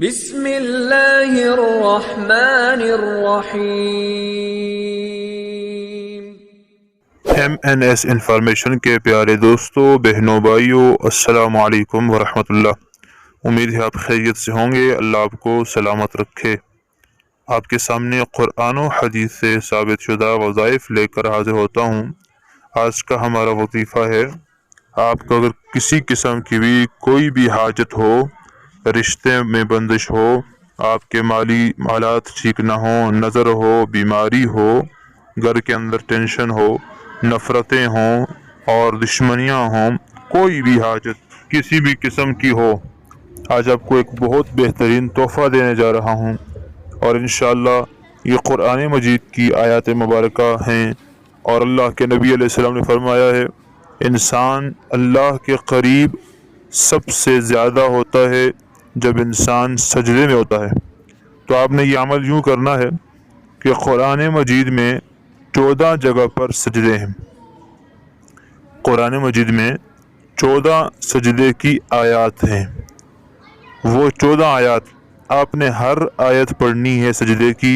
بسم اللہ الرحمن الرحیم۔ MNS انفارمیشن کے پیارے دوستو، بہنوں، بھائیوں، السلام علیکم ورحمۃ اللہ۔ امید ہے آپ خیریت سے ہوں گے۔ اللہ آپ کو سلامت رکھے۔ آپ کے سامنے قرآن و حدیث سے ثابت شدہ وظائف لے کر حاضر ہوتا ہوں۔ آج کا ہمارا وظیفہ ہے، آپ کو اگر کسی قسم کی بھی کوئی بھی حاجت ہو، رشتے میں بندش ہو، آپ کے مالی حالات ٹھیک نہ ہوں، نظر ہو، بیماری ہو، گھر کے اندر ٹینشن ہو، نفرتیں ہوں اور دشمنیاں ہوں، کوئی بھی حاجت کسی بھی قسم کی ہو، آج آپ کو ایک بہت بہترین تحفہ دینے جا رہا ہوں، اور انشاءاللہ یہ قرآن مجید کی آیات مبارکہ ہیں، اور اللہ کے نبی علیہ السلام نے فرمایا ہے، انسان اللہ کے قریب سب سے زیادہ ہوتا ہے جب انسان سجدے میں ہوتا ہے۔ تو آپ نے یہ عمل یوں کرنا ہے کہ قرآن مجید میں 14 جگہ پر سجدے ہیں۔ قرآن مجید میں 14 سجدے کی آیات ہیں۔ وہ 14 آیات آپ نے ہر آیت پڑھنی ہے، سجدے کی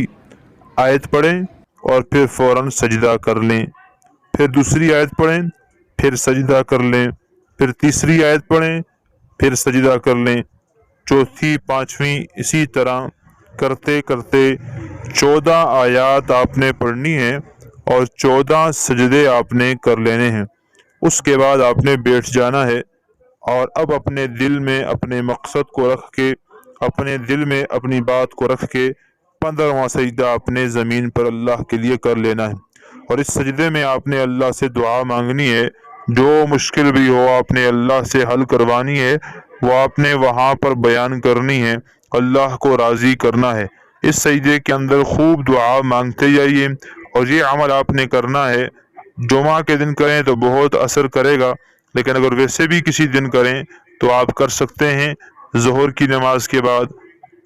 آیت پڑھیں اور پھر فوراً سجدہ کر لیں، پھر دوسری آیت پڑھیں، پھر سجدہ کر لیں، پھر تیسری آیت پڑھیں، پھر سجدہ کر لیں، چوتھی، پانچویں، اسی طرح کرتے کرتے 14 آیات آپ نے پڑھنی ہے اور 14 سجدے آپ نے کر لینے ہیں۔ اس کے بعد آپ نے بیٹھ جانا ہے، اور اب اپنے دل میں اپنے مقصد کو رکھ کے، اپنے دل میں اپنی بات کو رکھ کے 15واں سجدہ اپنے زمین پر اللہ کے لیے کر لینا ہے، اور اس سجدے میں آپ نے اللہ سے دعا مانگنی ہے، جو مشکل بھی ہو آپ نے اللہ سے حل کروانی ہے، وہ آپ نے وہاں پر بیان کرنی ہے، اللہ کو راضی کرنا ہے۔ اس سجدے کے اندر خوب دعا مانگتے جائیے، اور یہ عمل آپ نے کرنا ہے۔ جمعہ کے دن کریں تو بہت اثر کرے گا، لیکن اگر ویسے بھی کسی دن کریں تو آپ کر سکتے ہیں، ظہر کی نماز کے بعد،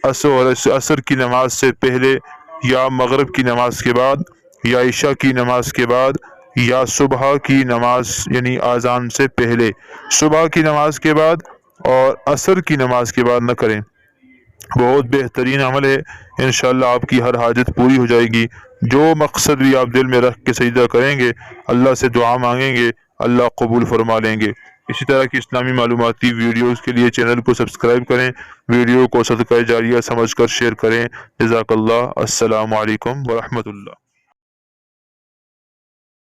عصر کی نماز سے پہلے، یا مغرب کی نماز کے بعد، یا عشاء کی نماز کے بعد، یا صبح کی نماز یعنی اذان سے پہلے۔ صبح کی نماز کے بعد اور عصر کی نماز کے بعد نہ کریں۔ بہت بہترین عمل ہے، انشاءاللہ آپ کی ہر حاجت پوری ہو جائے گی۔ جو مقصد بھی آپ دل میں رکھ کے سجدہ کریں گے، اللہ سے دعا مانگیں گے، اللہ قبول فرما لیں گے۔ اسی طرح کی اسلامی معلوماتی ویڈیوز کے لیے چینل کو سبسکرائب کریں، ویڈیو کو صدقہ جاریہ سمجھ کر شیئر کریں۔ جزاک اللہ۔ السلام علیکم ورحمۃ اللہ۔